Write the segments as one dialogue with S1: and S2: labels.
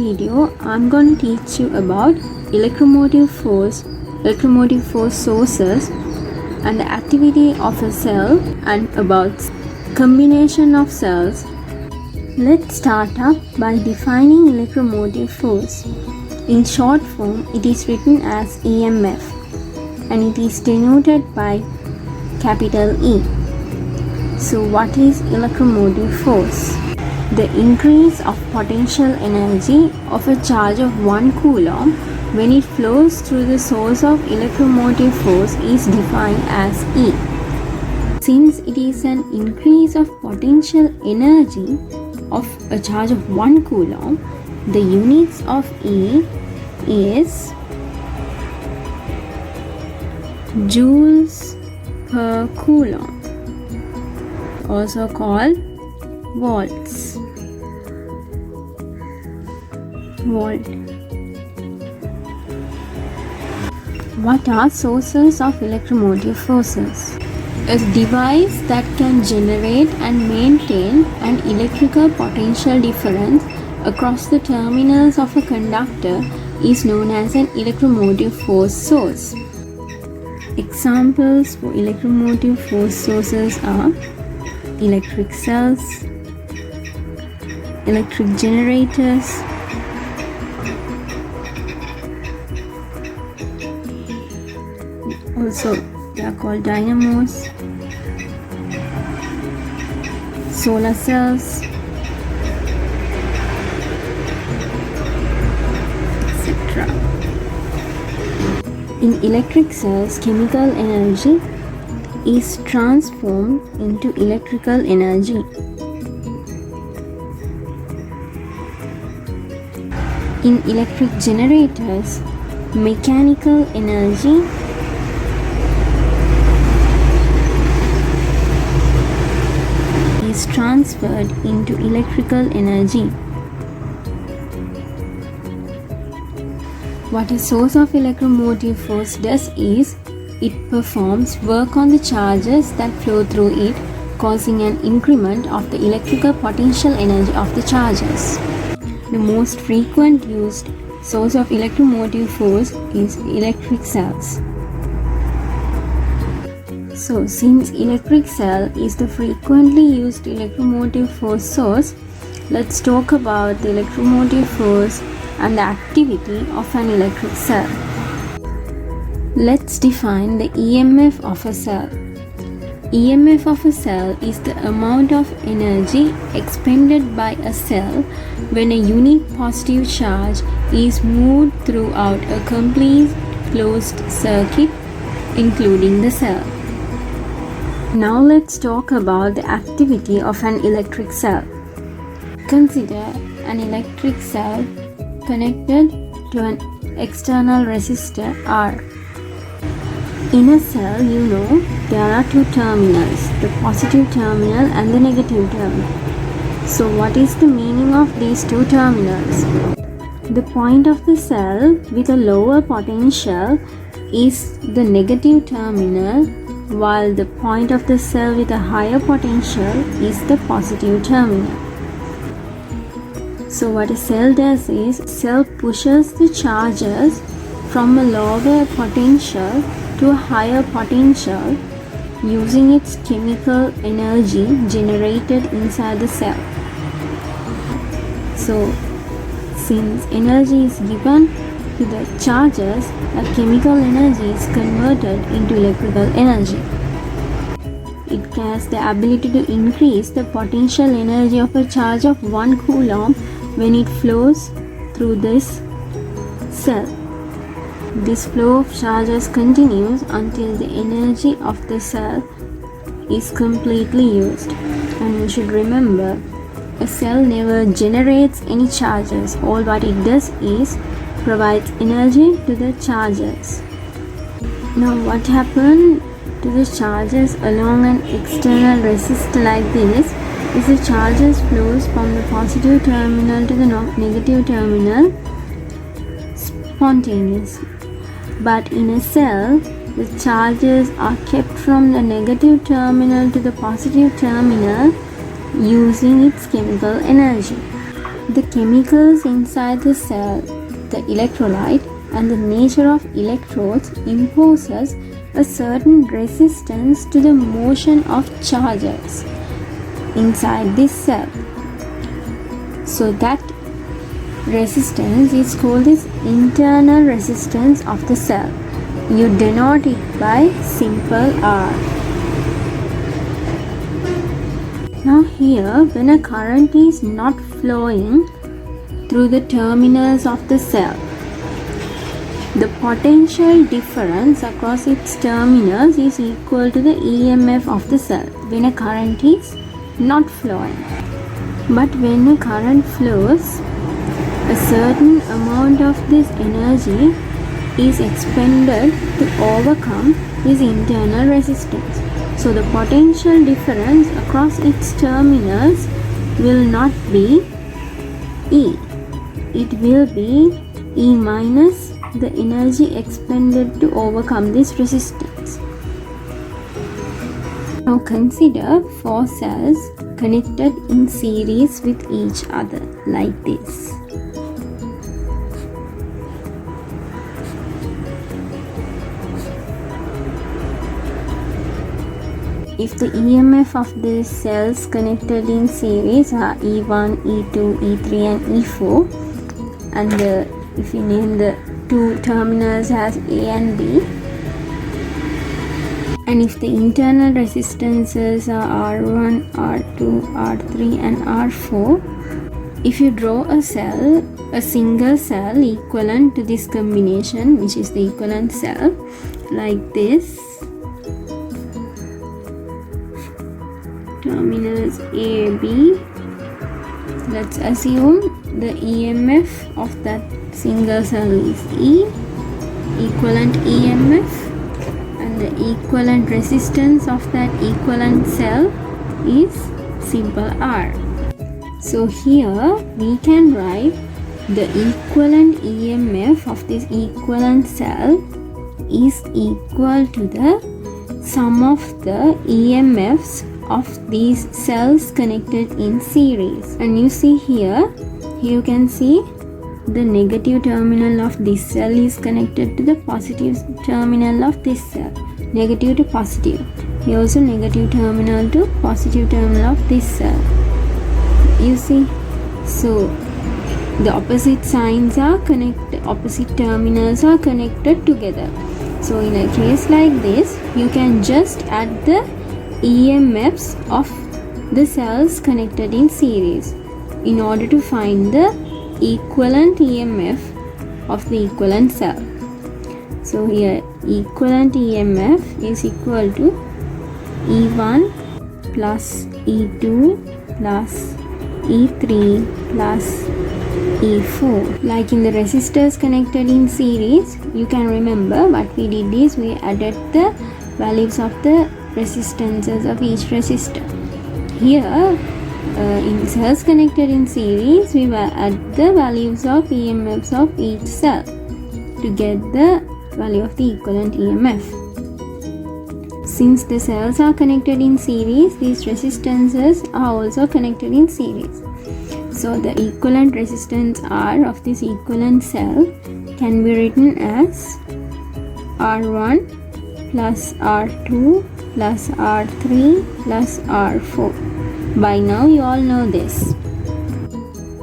S1: video, I'm going to teach you about electromotive force sources, and the activity of a cell, and about combination of cells. Let's start up by defining electromotive force. In short form, it is written as EMF, and it is denoted by capital E. So what is electromotive force? The increase of potential energy of a charge of 1 coulomb when it flows through the source of electromotive force is defined as E. Since it is an increase of potential energy of a charge of 1 coulomb, the units of E is joules per coulomb, also called volts. Volt. What are sources of electromotive forces? A device that can generate and maintain an electrical potential difference across the terminals of a conductor is known as an electromotive force source. Examples for electromotive force sources are electric cells, electric generators, also they are called dynamos, solar cells, etc. In electric cells, chemical energy is transformed into electrical energy. In electric generators, mechanical energy is transferred into electrical energy. What a source of electromotive force does is, it performs work on the charges that flow through it, causing an increment of the electrical potential energy of the charges. The most frequent used source of electromotive force is electric cells. So, since electric cell is the frequently used electromotive force source, let's talk about the electromotive force and the activity of an electric cell. Let's define the EMF of a cell. EMF of a cell is the amount of energy expended by a cell when a unique positive charge is moved throughout a complete closed circuit, including the cell. Now let's talk about the activity of an electric cell. Consider an electric cell connected to an external resistor R. In a cell, there are two terminals, the positive terminal and the negative terminal. So what is the meaning of these two terminals? The point of the cell with a lower potential is the negative terminal, while the point of the cell with a higher potential is the positive terminal. So what a cell does is, cell pushes the charges from a lower potential to a higher potential using its chemical energy generated inside the cell. So since energy is given to the charges, that chemical energy is converted into electrical energy. It has the ability to increase the potential energy of a charge of 1 coulomb when it flows through this cell. This flow of charges continues until the energy of the cell is completely used. And you should remember, a cell never generates any charges. All what it does is provides energy to the charges. Now what happened to the charges along an external resistor like this is the charges flows from the positive terminal to the negative terminal spontaneously. But in a cell, the charges are kept from the negative terminal to the positive terminal using its chemical energy. The chemicals inside the cell, the electrolyte, and the nature of electrodes imposes a certain resistance to the motion of charges inside this cell. So that resistance is called as internal resistance of the cell. You denote it by simple R. Now here, when a current is not flowing through the terminals of the cell, the potential difference across its terminals is equal to the EMF of the cell when a current is not flowing. But when a current flows, a certain amount of this energy is expended to overcome this internal resistance. So the potential difference across its terminals will not be E. It will be E minus the energy expended to overcome this resistance. Now consider 4 cells connected in series with each other like this. If the EMF of these cells connected in series are E1, E2, E3 and E4, and if you name the two terminals as A and B, and if the internal resistances are R1, R2, R3 and R4, if you draw a cell, a single cell equivalent to this combination, which is the equivalent cell, like this, terminals A, B, let's assume the EMF of that single cell is E, equivalent EMF, and the equivalent resistance of that equivalent cell is simple R. So here we can write the equivalent EMF of this equivalent cell is equal to the sum of the EMFs of these cells connected in series. And you see here, you can see the negative terminal of this cell is connected to the positive terminal of this cell. Negative to positive. Here also negative terminal to positive terminal of this cell. You see? So the opposite signs are connected, opposite terminals are connected together. So in a case like this, you can just add the EMFs of the cells connected in series in order to find the equivalent EMF of the equivalent cell. So here equivalent EMF is equal to E1 plus E2 plus E3 plus E4. Like in the resistors connected in series, you can remember what we did is we added the values of the resistances of each resistor. Here in cells connected in series, we will add the values of EMFs of each cell to get the value of the equivalent EMF. Since the cells are connected in series, these resistances are also connected in series. So the equivalent resistance R of this equivalent cell can be written as R1 plus R2 plus R3 plus R4. By now you all know this.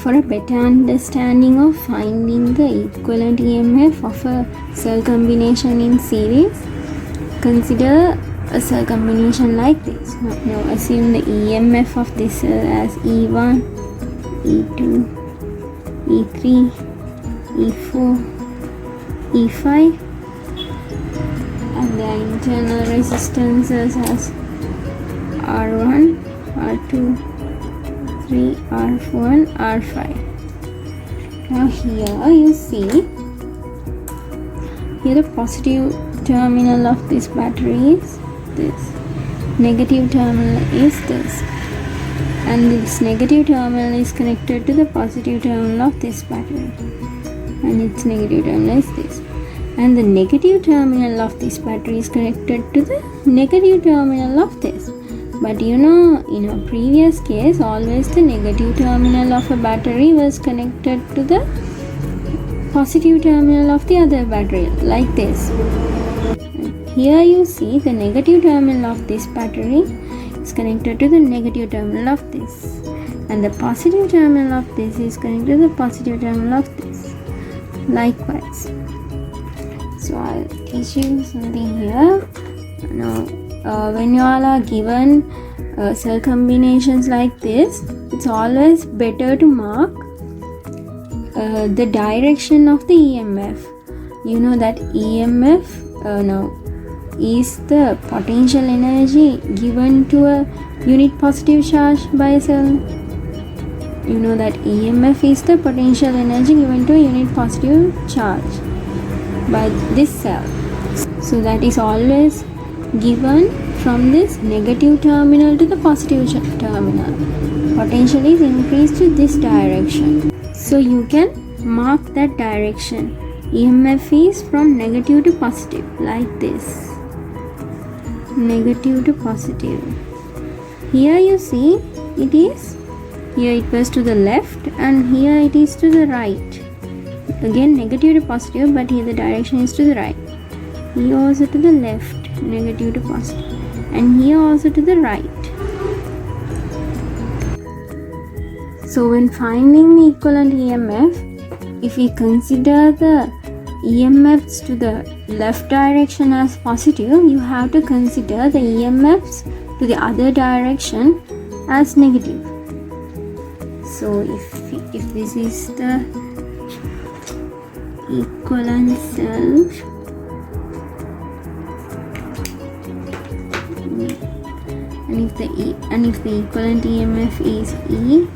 S1: For a better understanding of finding the equivalent EMF of a cell combination in series, consider a cell combination like this. Now assume the EMF of this cell as E1, E2, E3, E4, E5, and the internal resistances as R1, R2, 3, R4 and R5. Now here you see, here the positive terminal of this battery is this, negative terminal is this, and this negative terminal is connected to the positive terminal of this battery, and its negative terminal is this, and the negative terminal of this battery is connected to the negative terminal of this. But you know, in a previous case, always the negative terminal of a battery was connected to the positive terminal of the other battery, like this. Here you see the negative terminal of this battery is connected to the negative terminal of this, and the positive terminal of this is connected to the positive terminal of this. Likewise. So I'll teach you something here. Now, when you all are given cell combinations like this, it's always better to mark the direction of the EMF. You know that EMF now is the potential energy given to a unit positive charge by a cell. You know that EMF is the potential energy given to a unit positive charge by this cell. So that is always given from this negative terminal to the positive terminal. Potential is increased to this direction. So you can mark that direction. EMF is from negative to positive, like this. Negative to positive. Here you see it is, here it was to the left and here it is to the right. Again negative to positive, but here the direction is to the right. Here also to the left, negative to positive, and here also to the right. So when finding the equivalent EMF, if we consider the EMFs to the left direction as positive, you have to consider the EMFs to the other direction as negative. So if this is the equivalent cell, and if the equivalent EMF is E,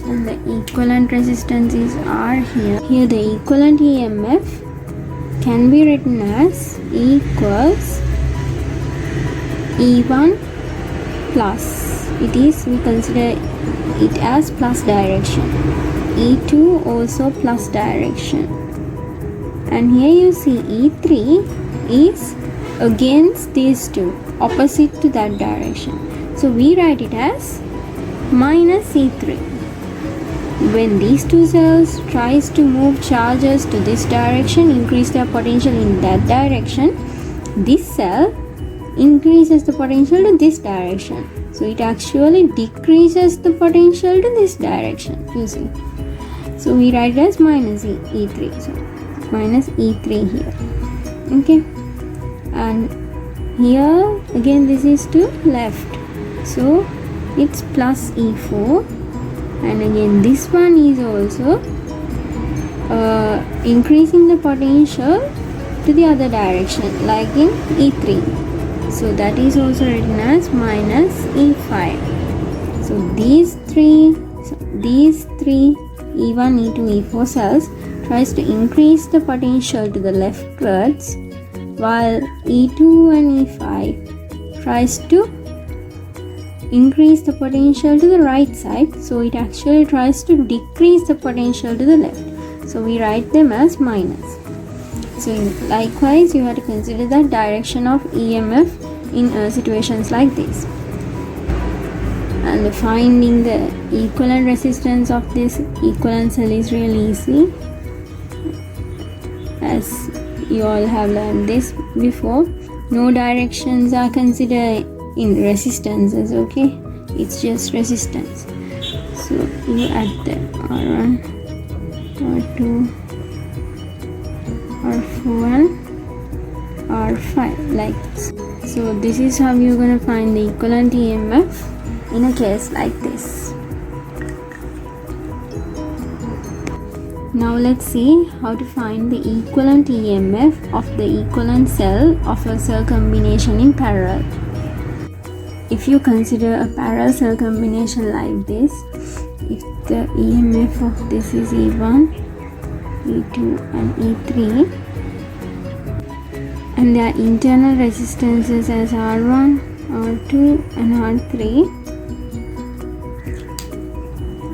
S1: and the equivalent resistance is R here. Here the equivalent EMF can be written as E equals E1 plus. It is, we consider it as plus direction. E2 also plus direction. And here you see E3 is against these two, opposite to that direction. So we write it as minus E3. When these two cells tries to move charges to this direction, increase their potential in that direction, this cell increases the potential to this direction. So it actually decreases the potential to this direction, you see. So we write it as minus E3. So minus E3 here. Okay. And here again this is to left. So it's plus E4. And again this one is also increasing the potential to the other direction, like in E3. So that is also written as minus E5. So these three E1, E2, E4 cells tries to increase the potential to the leftwards, while E2 and E5 tries to increase the potential to the right side. So it actually tries to decrease the potential to the left. So we write them as minus. So likewise you have to consider the direction of EMF in situations like this. And finding the equivalent resistance of this equivalent cell is really easy, as you all have learned this before. No directions are considered in resistances, okay? It's just resistance. So you add them R1, R2, R4 and R5 like this. So this is how you're gonna find the equivalent EMF in a case like this. Now let's see how to find the equivalent EMF of the equivalent cell of a cell combination in parallel. If you consider a parallel cell combination like this, if the EMF of this is E1, E2 and E3, and their internal resistances as R1, R2 and R3,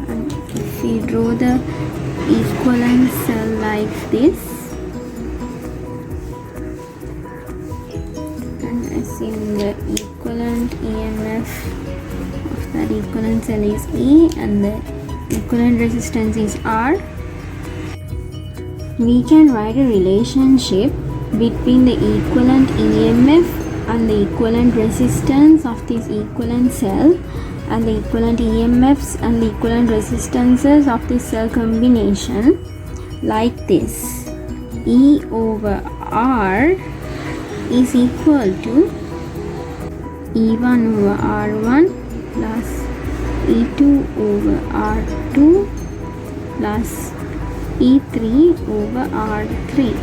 S1: and if we draw the equivalent cell like this, and assume the equivalent EMF of that equivalent cell is E and the equivalent resistance is R. We can write a relationship between the equivalent EMF and the equivalent resistance of this equivalent cell and the equivalent EMFs and the equivalent resistances of this cell combination like this. E over R is equal to E1 over R1 plus E2 over R2 plus E3 over R3.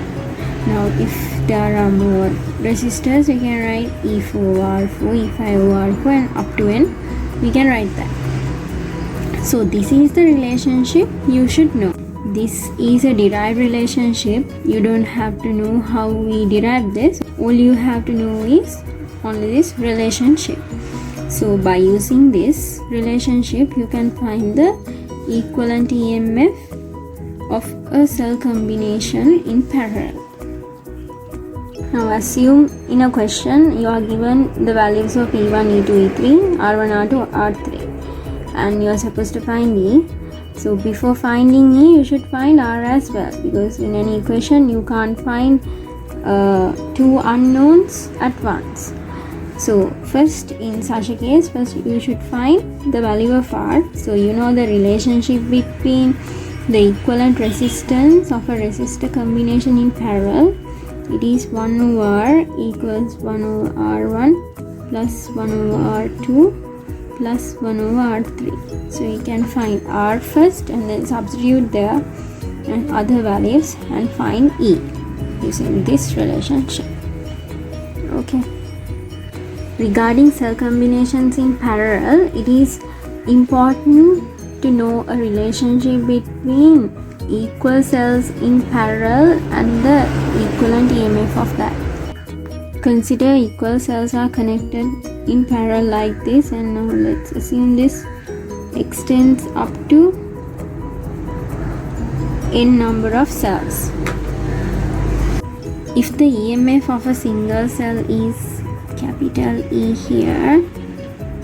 S1: Now if there are more resistors, we can write E4 over R4, E5 over R4 and up to N. We can write that. So this is the relationship you should know. This is a derived relationship. You don't have to know how we derive this. All you have to know is only this relationship. So by using this relationship, you can find the equivalent EMF of a cell combination in parallel. Now assume in a question you are given the values of E1, E2, E3, R1, R2, R3 and you are supposed to find E. So before finding E, you should find R as well, because in an equation you can't find two unknowns at once. So first, in such a case, first you should find the value of R. So you know the relationship between the equivalent resistance of a resistor combination in parallel. It is 1 over R equals 1 over R1 plus 1 over R2 plus 1 over R3. So you can find R first and then substitute there and other values and find E using this relationship. Okay. Regarding cell combinations in parallel, it is important to know a relationship between equal cells in parallel and the equivalent EMF of that. Consider equal cells are connected in parallel like this, and now let's assume this extends up to n number of cells. If the EMF of a single cell is capital E here,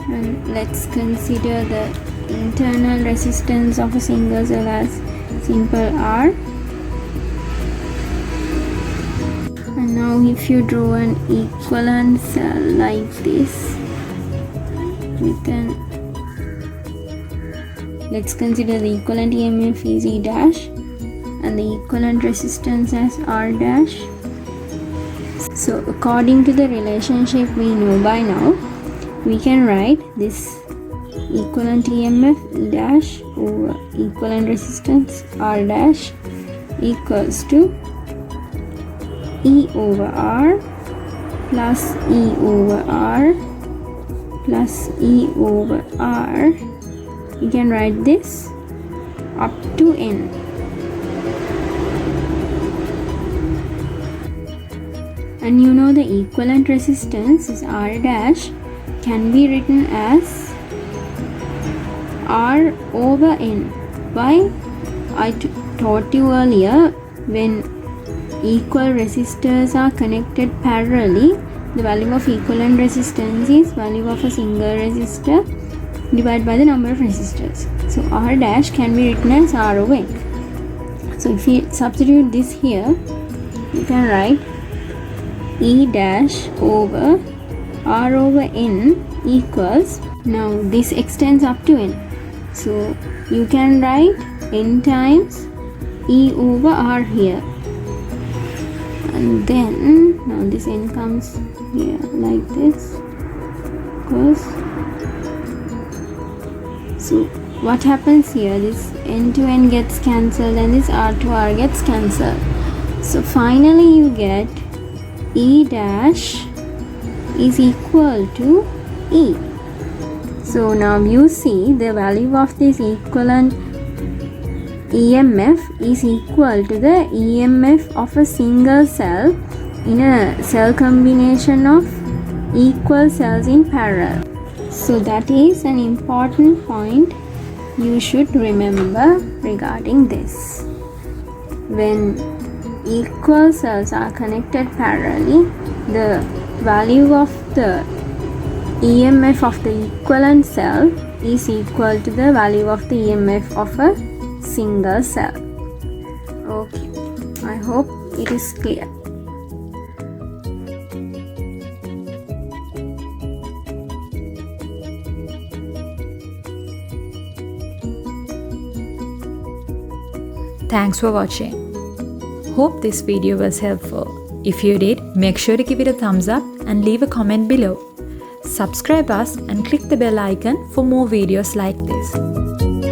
S1: and let's consider the internal resistance of a single cell as simple R. And now if you draw an equivalent cell like this with an, let's consider the equivalent EMF is E dash and the equivalent resistance as R dash. So according to the relationship we know by now, we can write this equivalent EMF E dash over equivalent resistance R dash equals to E over R plus E over R plus E over R. We can write this up to N. And you know the equivalent resistance is R dash can be written as R over N. Why? I taught you earlier, when equal resistors are connected parallelly, the value of equivalent resistance is value of a single resistor divided by the number of resistors. So R dash can be written as R over N. So if we substitute this here, you can write E dash over R over N equals, now this extends up to N. So you can write N times E over R here. And then now this N comes here like this, because so what happens here, this N to N gets cancelled and this R to R gets cancelled. So finally you get E dash is equal to E. So now you see the value of this equivalent EMF is equal to the EMF of a single cell in a cell combination of equal cells in parallel. So that is an important point you should remember regarding this. When equal cells are connected parallelly, the value of the EMF of the equivalent cell is equal to the value of the EMF of a single cell. Okay, I hope it is clear.
S2: Thanks for watching. Hope this video was helpful. If you did, make sure to give it a thumbs up and leave a comment below. Subscribe us and click the bell icon for more videos like this.